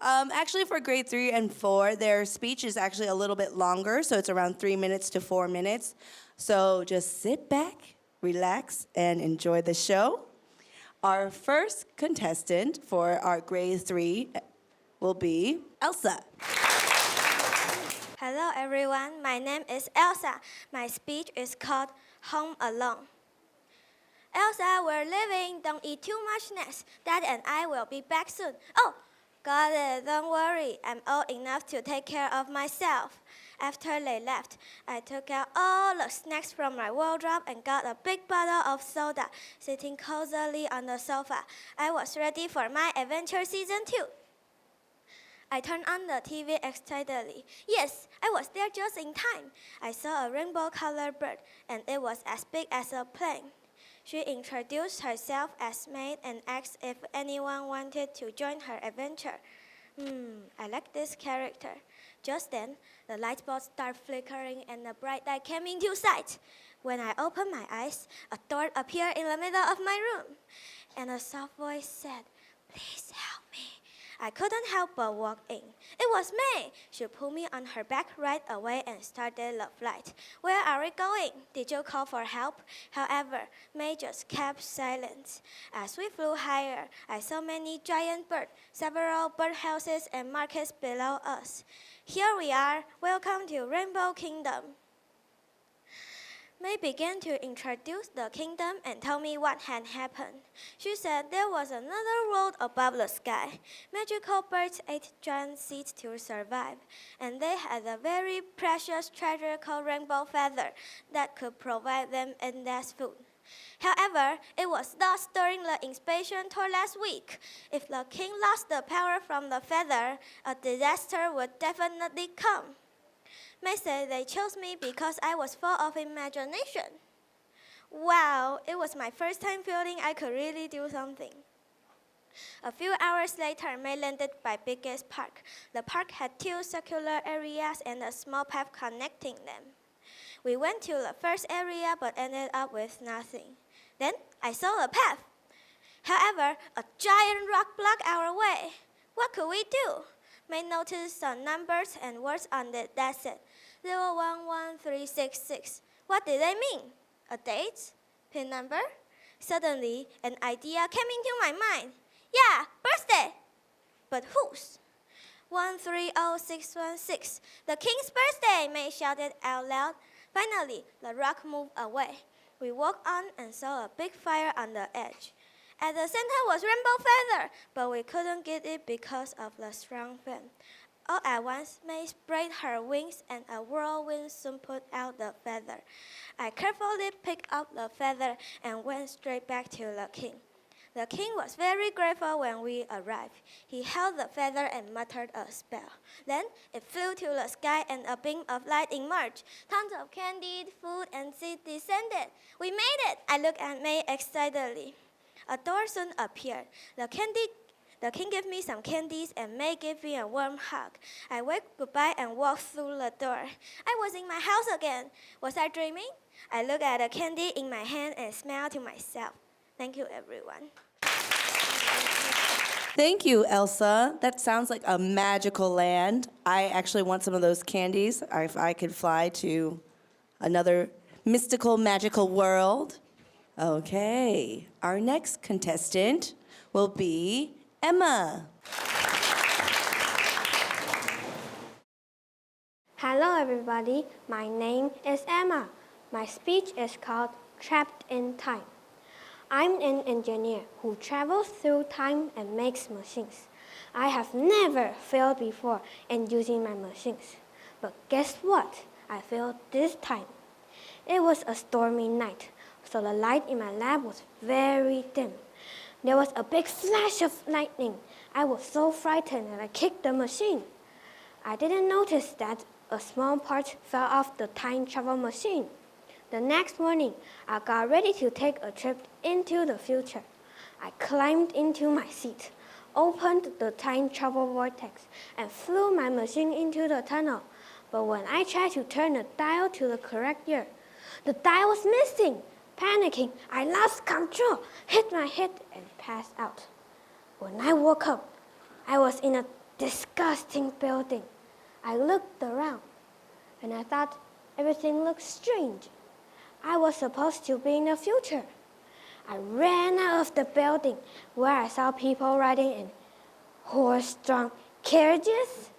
Actually, for grade 3 and 4, their speech is actually a little bit longer, so it's around 3 minutes to 4 minutes. So just sit back, relax, and enjoy the show. Our first contestant for our grade 3 will be Elsa. Hello everyone, my name is Elsa. My speech is called Home Alone. Elsa, we're leaving. Don't eat too much next. Dad and I will be back soon. Oh, got it. Don't worry. I'm old enough to take care of myself. After they left, I took out all the snacks from my wardrobe and got a big bottle of soda, sitting cozily on the sofa. I was ready for my adventure season 2. I turned on the TV excitedly. Yes, I was there just in time. I saw a rainbow-colored bird, and it was as big as a plane. She introduced herself as maid and asked if anyone wanted to join her adventure. I like this character. Just then, the light bulb started flickering and a bright light came into sight. When I opened my eyes, a door appeared in the middle of my room, and a soft voice said, "Please help me." I couldn't help but walk in. It was May. She pulled me on her back right away and started the flight. "Where are we going? Did you call for help?" However, May just kept silent. As we flew higher, I saw many giant birds, several birdhouses and markets below us. Here we are. Welcome to Rainbow Kingdom. May began to introduce the kingdom and tell me what had happened. She said there was another world above the sky. Magical birds ate giant seeds to survive, and they had a very precious treasure called rainbow feather that could provide them endless food. However, it was lost during the inspection tour last week. If the king lost the power from the feather, a disaster would definitely come. May said they chose me because I was full of imagination. Wow, it was my first time feeling I could really do something. A few hours later, May landed by Biggest Park. The park had 2 circular areas and a small path connecting them. We went to the first area but ended up with nothing. Then I saw a path. However, a giant rock blocked our way. What could we do? May noticed some numbers and words on it that said 011366. What did they mean? A date? PIN number? Suddenly, an idea came into my mind. Yeah, birthday! But whose? 130616. The king's birthday, May shouted out loud. Finally, the rock moved away. We walked on and saw a big fire on the edge. At the center was rainbow feather, but we couldn't get it because of the strong wind. All at once, May spread her wings and a whirlwind soon put out the feather. I carefully picked up the feather and went straight back to the king. The king was very grateful when we arrived. He held the feather and muttered a spell. Then it flew to the sky and a beam of light emerged. Tons of candied food and seeds descended. We made it! I looked at May excitedly. A door soon appeared. The king gave me some candies and May gave me a warm hug. I waved goodbye and walked through the door. I was in my house again. Was I dreaming? I looked at the candy in my hand and smiled to myself. Thank you, everyone. Thank you, Elsa. That sounds like a magical land. I actually want some of those candies if I could fly to another mystical, magical world. Okay, our next contestant will be Emma. Hello everybody, my name is Emma. My speech is called Trapped in Time. I'm an engineer who travels through time and makes machines. I have never failed before in using my machines. But guess what? I failed this time. It was a stormy night, so the light in my lab was very dim. There was a big flash of lightning. I was so frightened that I kicked the machine. I didn't notice that a small part fell off the time travel machine. The next morning, I got ready to take a trip into the future. I climbed into my seat, opened the time travel vortex, and flew my machine into the tunnel. But when I tried to turn the dial to the correct year, the dial was missing. Panicking, I lost control, hit my head, and passed out. When I woke up, I was in a disgusting building. I looked around, and I thought everything looked strange. I was supposed to be in the future. I ran out of the building where I saw people riding in horse-drawn carriages.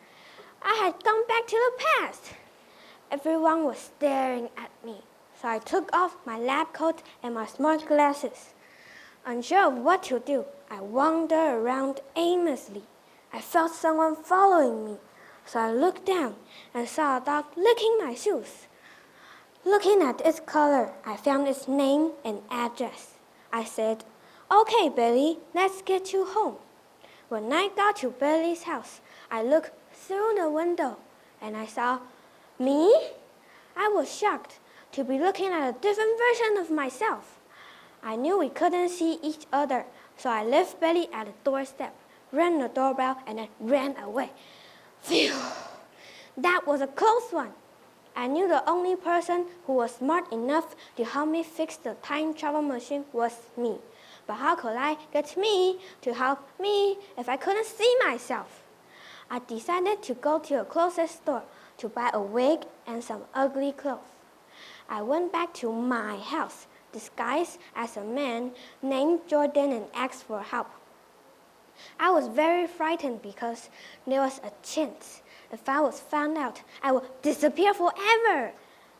I had gone back to the past. Everyone was staring at me, so I took off my lab coat and my smart glasses. Unsure of what to do, I wandered around aimlessly. I felt someone following me, so I looked down and saw a dog licking my shoes. Looking at its color, I found its name and address. I said, "Okay, Billy, let's get you home." When I got to Billy's house, I looked through the window and I saw me. I was shocked to be looking at a different version of myself. I knew we couldn't see each other, so I left Billy at the doorstep, rang the doorbell, and then ran away. Phew! That was a close one. I knew the only person who was smart enough to help me fix the time travel machine was me. But how could I get me to help me if I couldn't see myself? I decided to go to the closest store to buy a wig and some ugly clothes. I went back to my house, disguised as a man named Jordan, and asked for help. I was very frightened because there was a chance if I was found out, I would disappear forever.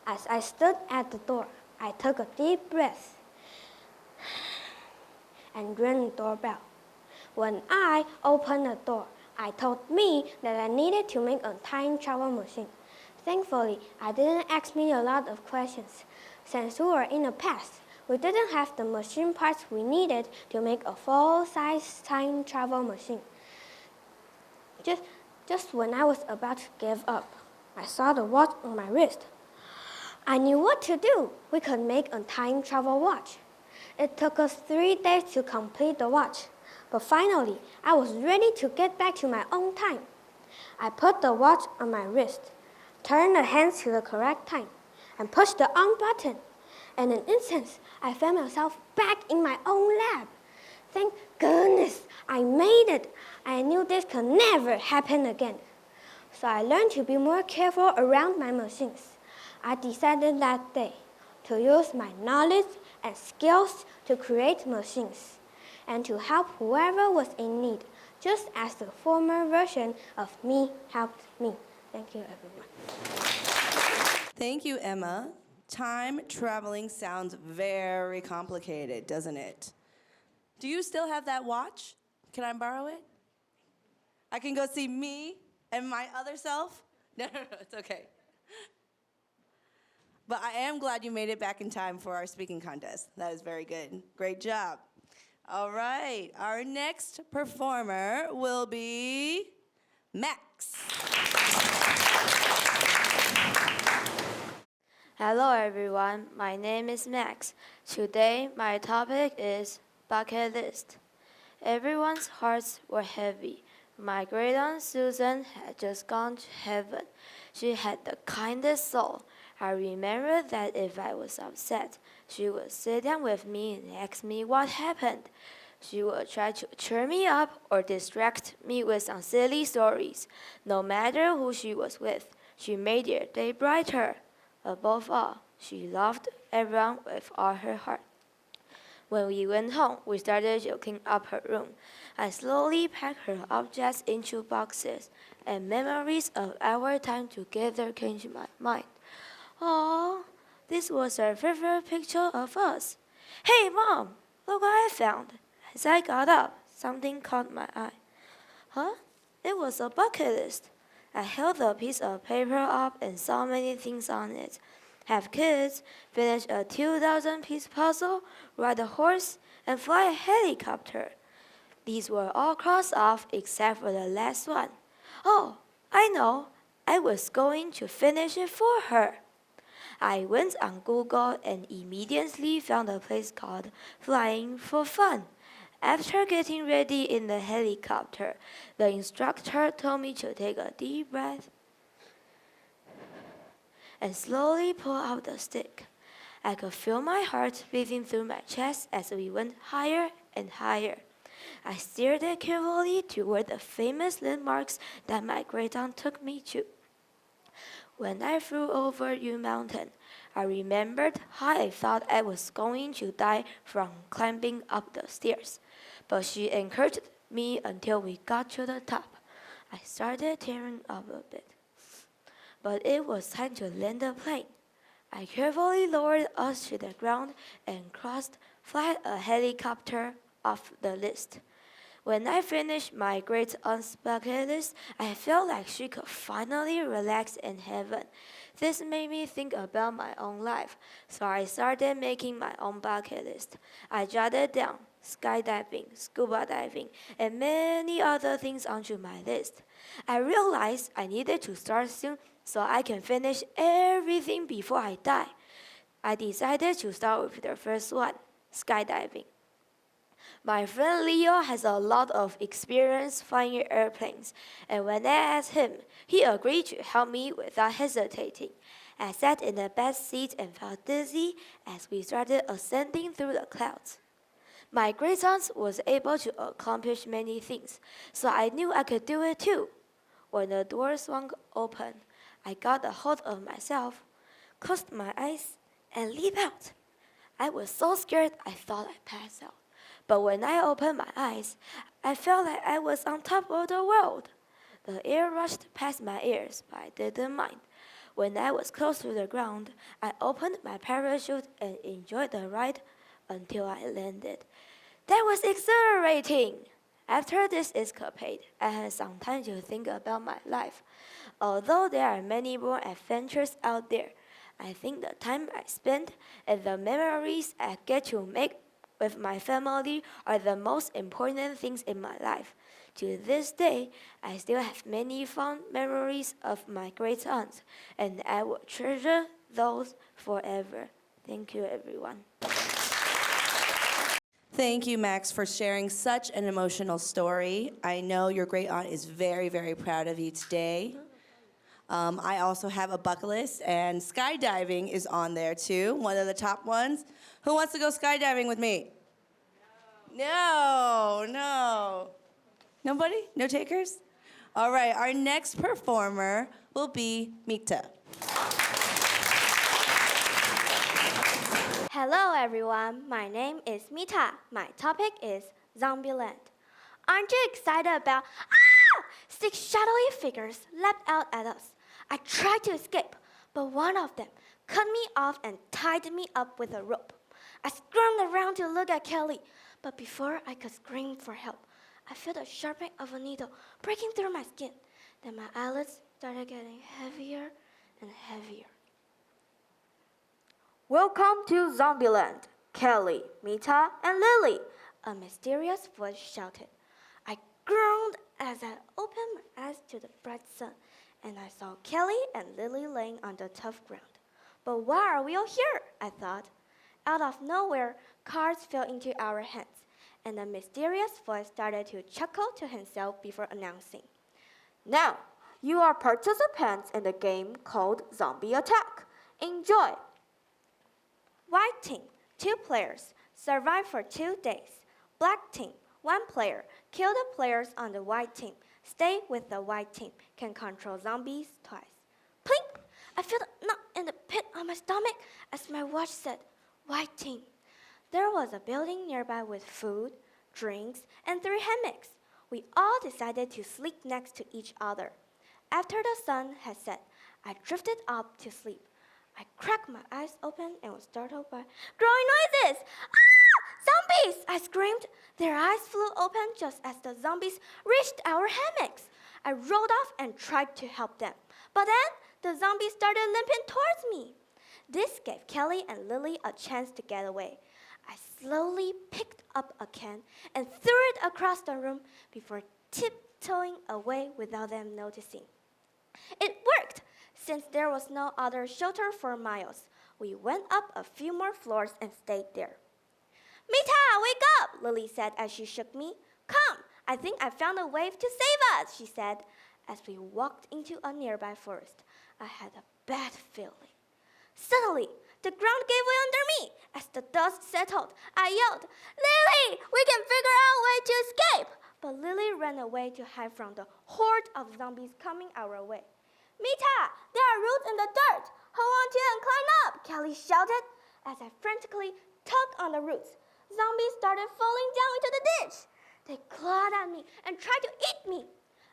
As I stood at the door, I took a deep breath and rang the doorbell. When I opened the door, I told me that I needed to make a time travel machine. Thankfully, I didn't ask me a lot of questions. Since we were in the past, we didn't have the machine parts we needed to make a full-size time travel machine. Just when I was about to give up, I saw the watch on my wrist. I knew what to do. We could make a time travel watch. It took us 3 days to complete the watch, but finally, I was ready to get back to my own time. I put the watch on my wrist, turned the hands to the correct time, and pushed the on button. In an instant, I found myself back in my own lab. Thank goodness I made it. I knew this could never happen again. So I learned to be more careful around my machines. I decided that day to use my knowledge and skills to create machines and to help whoever was in need, just as the former version of me helped me. Thank you, everyone. Thank you, Emma. Time traveling sounds very complicated, doesn't it? Do you still have that watch? Can I borrow it? I can go see me and my other self? No, it's okay. But I am glad you made it back in time for our speaking contest. That is very good. Great job. All right, our next performer will be Max. Hello everyone, my name is Max. Today my topic is bucket list. Everyone's hearts were heavy. My great aunt Susan had just gone to heaven. She had the kindest soul. I remember that if I was upset, she would sit down with me and ask me what happened. She would try to cheer me up or distract me with some silly stories. No matter who she was with, she made their day brighter. Above all, she loved everyone with all her heart. When we went home, we started cleaning up her room. I slowly packed her objects into boxes, and memories of our time together came to my mind. Oh, this was her favorite picture of us. Hey, Mom, look what I found. As I got up, something caught my eye. Huh? It was a bucket list. I held the piece of paper up and saw many things on it. Have kids, finish a 2,000-piece puzzle, ride a horse, and fly a helicopter. These were all crossed off except for the last one. Oh, I know. I was going to finish it for her. I went on Google and immediately found a place called Flying for Fun. After getting ready in the helicopter, the instructor told me to take a deep breath and slowly pull out the stick. I could feel my heart beating through my chest as we went higher and higher. I steered it carefully toward the famous landmarks that my great aunt took me to. When I flew over Yu Mountain, I remembered how I thought I was going to die from climbing up the stairs, but she encouraged me until we got to the top. I started tearing up a bit, but it was time to land the plane. I carefully lowered us to the ground and flight a helicopter off the list. When I finished my great aunt's bucket list, I felt like she could finally relax in heaven. This made me think about my own life, so I started making my own bucket list. I jotted down skydiving, scuba diving, and many other things onto my list. I realized I needed to start soon so I can finish everything before I die. I decided to start with the first one, skydiving. My friend Leo has a lot of experience flying airplanes, and when I asked him, he agreed to help me without hesitating. I sat in the back seat and felt dizzy as we started ascending through the clouds. My great aunt was able to accomplish many things, so I knew I could do it too. When the door swung open, I got a hold of myself, closed my eyes, and leaped out. I was so scared I thought I'd pass out. But when I opened my eyes, I felt like I was on top of the world. The air rushed past my ears, but I didn't mind. When I was close to the ground, I opened my parachute and enjoyed the ride until I landed. That was exhilarating. After this escapade, I had some time to think about my life. Although there are many more adventures out there, I think the time I spent and the memories I get to make with my family are the most important things in my life. To this day, I still have many fond memories of my great aunt, and I will treasure those forever. Thank you, everyone. Thank you, Max, for sharing such an emotional story. I know your great aunt is very, very proud of you today. I also have a bucket list, and skydiving is on there too, one of the top ones. Who wants to go skydiving with me? No. Nobody? No takers? All right, our next performer will be Mita. Hello everyone, my name is Mita. My topic is Zombieland. Aren't you excited about 6 shadowy figures leapt out at us? I tried to escape, but one of them cut me off and tied me up with a rope. I scrambled around to look at Kelly, but before I could scream for help, I felt the sharpening of a needle breaking through my skin. Then my eyelids started getting heavier and heavier. Welcome to Zombieland, Kelly, Mita, and Lily, a mysterious voice shouted. I groaned as I opened my eyes to the bright sun, and I saw Kelly and Lily laying on the tough ground. But why are we all here? I thought. Out of nowhere, cards fell into our hands, and the mysterious voice started to chuckle to himself before announcing, Now, you are participants in the game called Zombie Attack. Enjoy! White team, 2 players, survive for 2 days. Black team, 1 player, kill the players on the white team. Stay with the white team, can control zombies twice. Plink! I felt a knot in the pit of my stomach as my watch said, White team. There was a building nearby with food, drinks, and 3 hammocks. We all decided to sleep next to each other. After the sun had set, I drifted off to sleep. I cracked my eyes open and was startled by growling noises. Zombies! I screamed. Their eyes flew open just as the zombies reached our hammocks. I rolled off and tried to help them. But then the zombies started limping towards me. This gave Kelly and Lily a chance to get away. I slowly picked up a can and threw it across the room before tiptoeing away without them noticing. It worked! Since there was no other shelter for miles, we went up a few more floors and stayed there. Mita, wake up! Lily said as she shook me. Come, I think I found a way to save us, she said. As we walked into a nearby forest, I had a bad feeling. Suddenly, The ground gave way under me. As the dust settled, I yelled, Lily, we can figure out a way to escape. But Lily ran away to hide from the horde of zombies coming our way. Mita, there are roots in the dirt. Hold on to and climb up, Kelly shouted. As I frantically tugged on the roots, zombies started falling down into the ditch. They clawed at me and tried to eat me.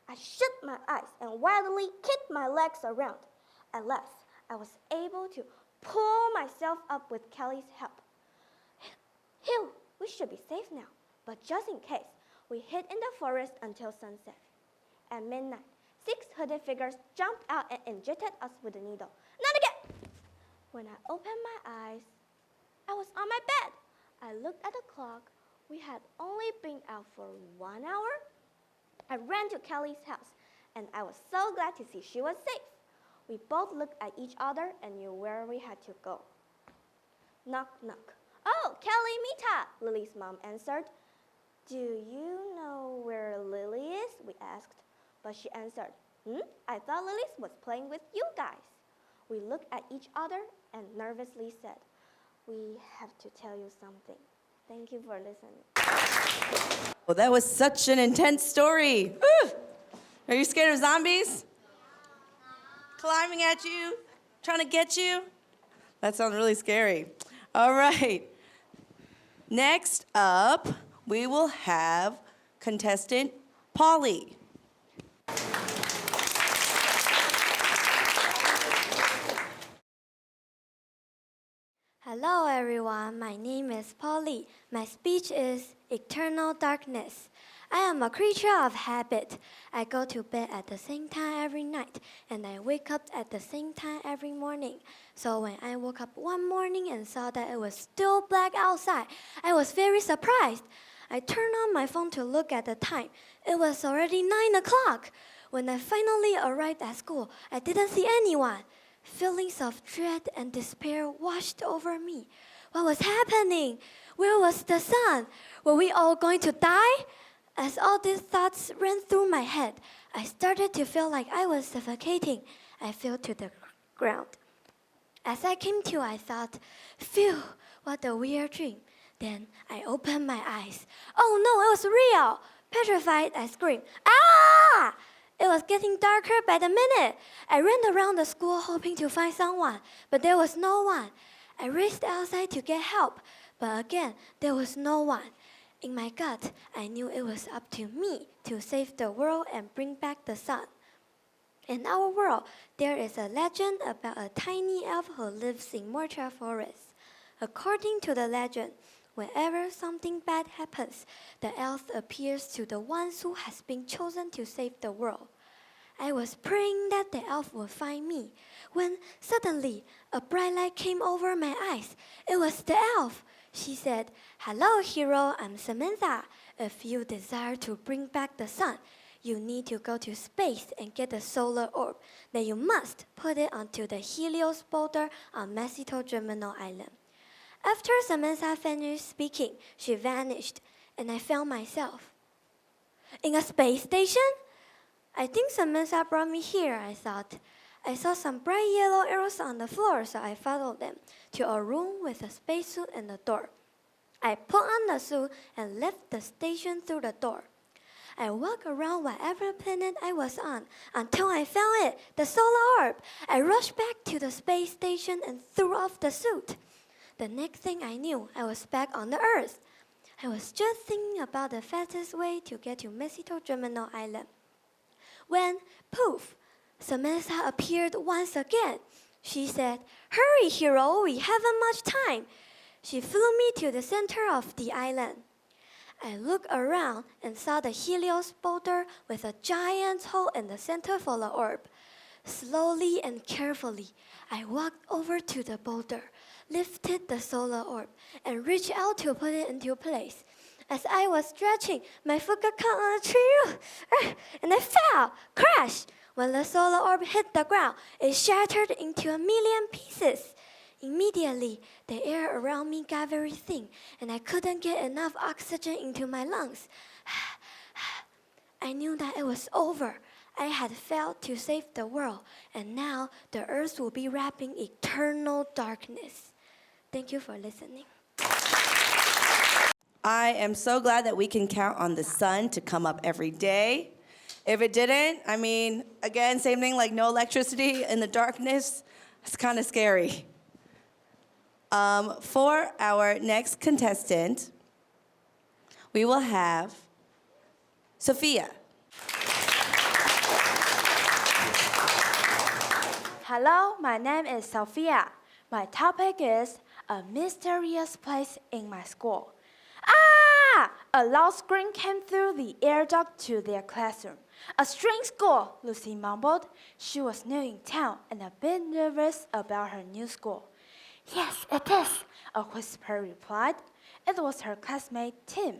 I shut my eyes and wildly kicked my legs around. At last, I was able to pull myself up with Kelly's help. Phew, we should be safe now. But just in case, we hid in the forest until sunset. At midnight, 6 hooded figures jumped out and injected us with a needle. Not again! When I opened my eyes, I was on my bed. I looked at the clock. We had only been out for 1 hour. I ran to Kelly's house, and I was so glad to see she was safe. We both looked at each other and knew where we had to go. Knock, knock. Oh, Kelly, Mita, Lily's mom answered. Do you know where Lily is? We asked. But she answered, I thought Lily was playing with you guys. We looked at each other and nervously said, we have to tell you something. Thank you for listening. Well, that was such an intense story. Woo! Are you scared of zombies? Climbing at you, trying to get you? That sounds really scary. All right. Next up, we will have contestant Polly. Hello everyone, my name is Polly. My speech is Eternal Darkness. I am a creature of habit. I go to bed at the same time every night, and I wake up at the same time every morning. So when I woke up one morning and saw that it was still black outside, I was very surprised. I turned on my phone to look at the time. It was already 9 o'clock. When I finally arrived at school, I didn't see anyone. Feelings of dread and despair washed over me. What was happening? Where was the sun? Were we all going to die? As all these thoughts ran through my head, I started to feel like I was suffocating. I fell to the ground. As I came to, I thought, phew, what a weird dream. Then I opened my eyes. Oh no, it was real! Petrified, I screamed, ah! It was getting darker by the minute. I ran around the school hoping to find someone, but there was no one. I raced outside to get help, but again, there was no one. In my gut, I knew it was up to me to save the world and bring back the sun. In our world, there is a legend about a tiny elf who lives in Morcha Forest. According to the legend, whenever something bad happens, the elf appears to the ones who has been chosen to save the world. I was praying that the elf would find me, when suddenly a bright light came over my eyes. It was the elf. She said, "Hello, hero, I'm Samantha. If you desire to bring back the sun, you need to go to space and get the solar orb. Then you must put it onto the Helios boulder on Mesito Gemino Island." After Samantha finished speaking, she vanished, and I found myself in a space station. I think Samantha brought me here, I thought. I saw some bright yellow arrows on the floor, so I followed them to a room with a spacesuit and a door. I put on the suit and left the station through the door. I walked around whatever planet I was on until I found it, the solar orb. I rushed back to the space station and threw off the suit. The next thing I knew, I was back on the Earth. I was just thinking about the fastest way to get to Mesito Gemino Island, when, poof, Samantha appeared once again. She said, "Hurry, hero, we haven't much time." She flew me to the center of the island. I looked around and saw the Helios boulder with a giant hole in the center for the orb. Slowly and carefully, I walked over to the boulder, lifted the solar orb, and reached out to put it into place. As I was stretching, my foot got caught on a tree, and I fell, crash. When the solar orb hit the ground, it shattered into a million pieces. Immediately, the air around me got very thin, and I couldn't get enough oxygen into my lungs. I knew that it was over. I had failed to save the world, and now the earth will be wrapped in eternal darkness. Thank you for listening. I am so glad that we can count on the sun to come up every day. If it didn't, I mean, again, same thing, like no electricity in the darkness. It's kind of scary. For our next contestant, we will have Sophia. Hello, my name is Sophia. My topic is a mysterious place in my school. Ah! A loud scream came through the air duct to their classroom. A strange school, Lucy mumbled. She was new in town and a bit nervous about her new school. Yes, it is, a whisper replied. It was her classmate Tim.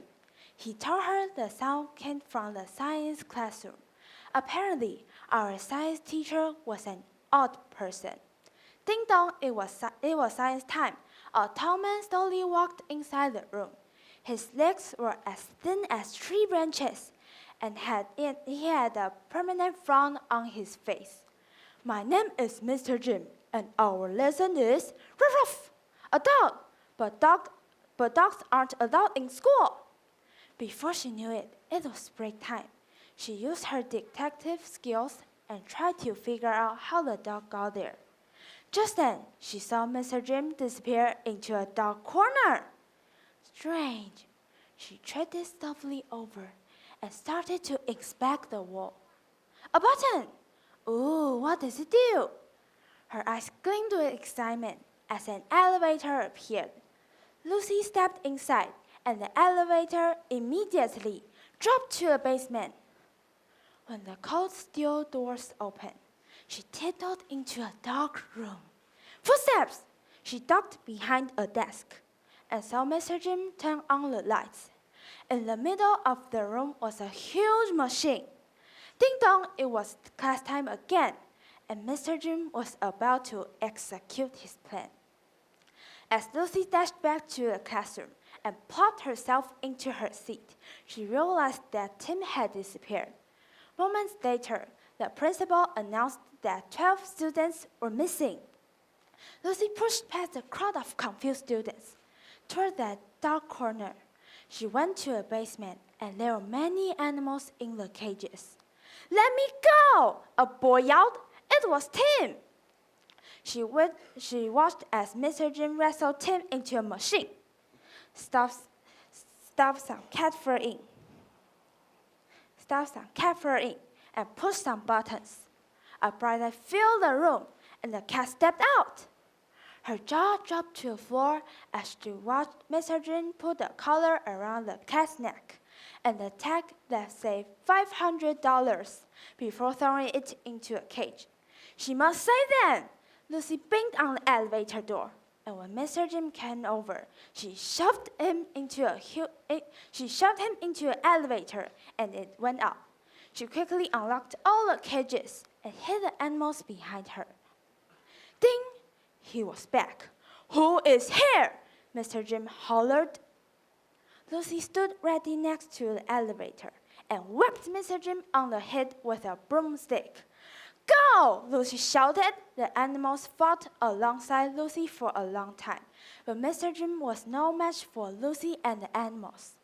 He told her the sound came from the science classroom. Apparently, our science teacher was an odd person. Ding dong, it was science time. A tall man slowly walked inside the room. His legs were as thin as tree branches, and he had a permanent frown on his face. My name is Mr. Jim, and our lesson is ruff ruff, a dog. But dogs aren't allowed in school. Before she knew it, it was break time. She used her detective skills and tried to figure out how the dog got there. Just then, she saw Mr. Jim disappear into a dark corner. Strange. She tread it softly over and started to inspect the wall. A button! Ooh, what does it do? Her eyes gleamed with excitement as an elevator appeared. Lucy stepped inside, and the elevator immediately dropped to the basement. When the cold steel doors opened, she tiptoed into a dark room. Footsteps! She ducked behind a desk and saw Mr. Jim turn on the lights. In the middle of the room was a huge machine. Ding dong, it was class time again, and Mr. Jim was about to execute his plan. As Lucy dashed back to the classroom and plopped herself into her seat, she realized that Tim had disappeared. Moments later, the principal announced that 12 students were missing. Lucy pushed past the crowd of confused students toward that dark corner. She went to a basement, and there were many animals in the cages. Let me go! A boy yelled. It was Tim. She watched as Mr. Jim wrestled Tim into a machine, stuffed some cat fur in, and pushed some buttons. A bright light filled the room, and the cat stepped out. Her jaw dropped to the floor as she watched Mr. Jim put the collar around the cat's neck and the tag that said $500 before throwing it into a cage. She must save them! Lucy banged on the elevator door, and when Mr. Jim came over, she shoved him into an elevator, and it went up. She quickly unlocked all the cages and hid the animals behind her. Ding! He was back. Who is here? Mr. Jim hollered. Lucy stood ready next to the elevator and whacked Mr. Jim on the head with a broomstick. Go! Lucy shouted. The animals fought alongside Lucy for a long time, but Mr. Jim was no match for Lucy and the animals.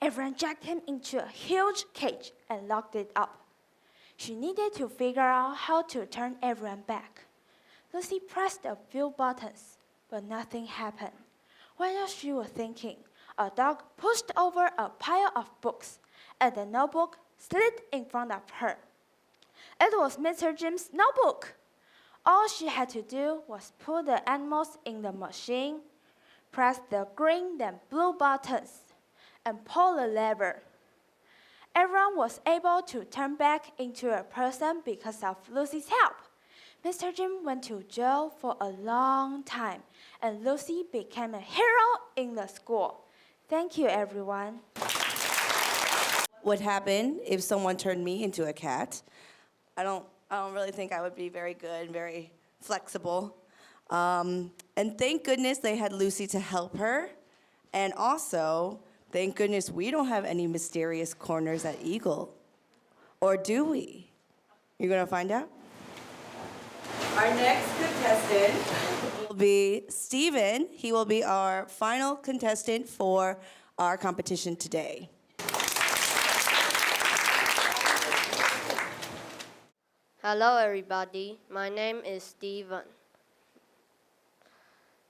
Everyone dragged him into a huge cage and locked it up. She needed to figure out how to turn everyone back. Lucy pressed a few buttons, but nothing happened. While she was thinking, a dog pushed over a pile of books, and the notebook slid in front of her. It was Mr. Jim's notebook. All she had to do was put the animals in the machine, press the green and blue buttons, and pull the lever. Everyone was able to turn back into a person because of Lucy's help. Mr. Jim went to jail for a long time, and Lucy became a hero in the school. Thank you, everyone. What happened if someone turned me into a cat? I don't really think I would be very good and very flexible. And thank goodness they had Lucy to help her. And also, thank goodness we don't have any mysterious corners at Eagle. Or do we? You're gonna find out? Our next contestant will be Steven. He will be our final contestant for our competition today. Hello everybody, my name is Steven.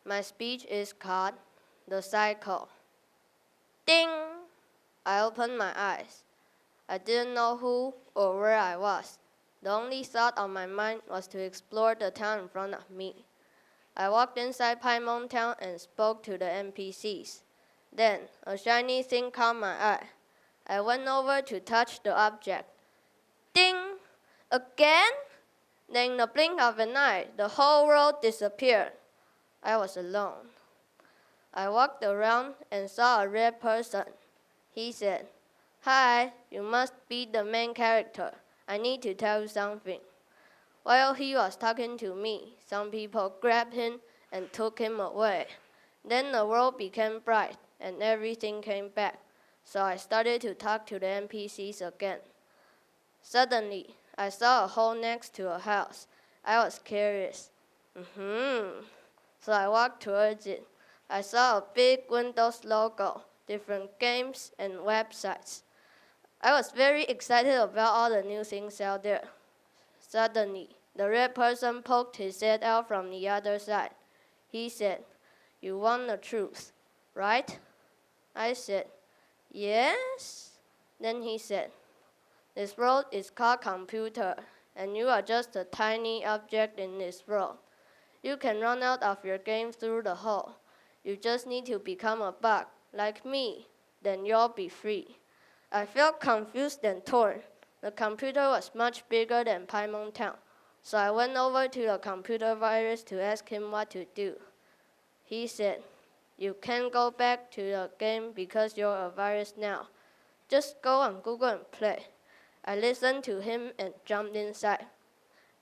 My speech is called The Cycle. Ding! I opened my eyes. I didn't know who or where I was. The only thought on my mind was to explore the town in front of me. I walked inside Paimon Town and spoke to the NPCs. Then, a shiny thing caught my eye. I went over to touch the object. Ding! Again? Then in the blink of an eye, the whole world disappeared. I was alone. I walked around and saw a red person. He said, "Hi, you must be the main character. I need to tell you something." While he was talking to me, some people grabbed him and took him away. Then the world became bright and everything came back. So I started to talk to the NPCs again. Suddenly, I saw a hole next to a house. I was curious. So I walked towards it. I saw a big Windows logo, different games and websites. I was very excited about all the new things out there. Suddenly, the red person poked his head out from the other side. He said, "You want the truth, right?" I said, "Yes." Then he said, "This world is called computer, and you are just a tiny object in this world. You can run out of your game through the hole. You just need to become a bug, like me, then you'll be free." I felt confused and torn. The computer was much bigger than Paimon Town, so I went over to the computer virus to ask him what to do. He said, "You can't go back to the game because you're a virus now. Just go on Google and play." I listened to him and jumped inside.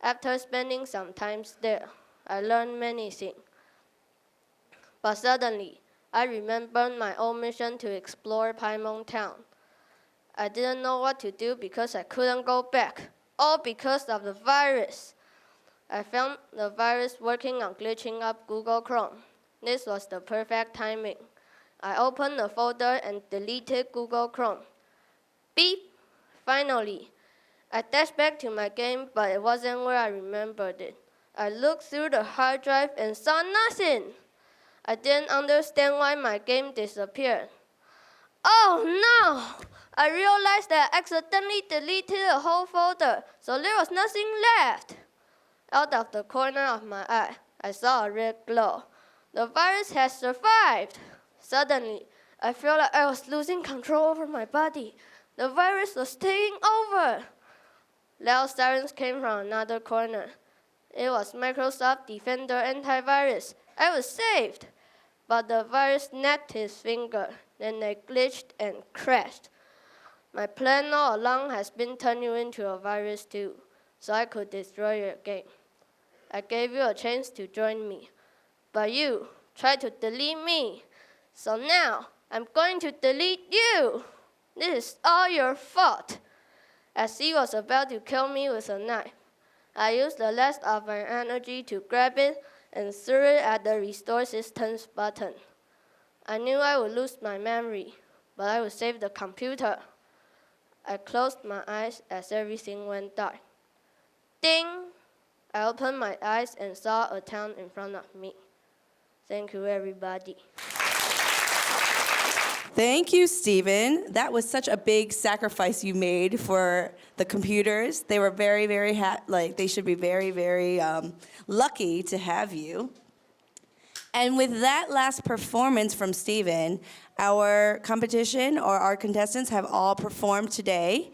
After spending some time there, I learned many things. But suddenly, I remembered my old mission to explore Paimon Town. I didn't know what to do because I couldn't go back, all because of the virus. I found the virus working on glitching up Google Chrome. This was the perfect timing. I opened the folder and deleted Google Chrome. Beep! Finally, I dashed back to my game, but it wasn't where I remembered it. I looked through the hard drive and saw nothing. I didn't understand why my game disappeared. Oh no! I realized that I accidentally deleted the whole folder, so there was nothing left. Out of the corner of my eye, I saw a red glow. The virus has survived. Suddenly, I felt like I was losing control over my body. The virus was taking over. Loud sirens came from another corner. It was Microsoft Defender Antivirus. I was saved. But the virus snapped his finger. Then it glitched and crashed. My plan all along has been turn you into a virus too, so I could destroy your game. I gave you a chance to join me, but you tried to delete me. So now I'm going to delete you. This is all your fault. As he was about to kill me with a knife, I used the last of my energy to grab it and threw it at the Restore Systems button. I knew I would lose my memory, but I would save the computer. I closed my eyes as everything went dark. Ding! I opened my eyes and saw a town in front of me. Thank you, everybody. Thank you, Stephen. That was such a big sacrifice you made for the computers. They were very, very, they should be very, very lucky to have you. And with that last performance from Stephen, our competition or our contestants have all performed today.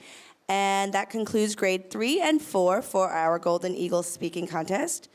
And that concludes grade 3 and 4 for our Golden Eagle speaking contest.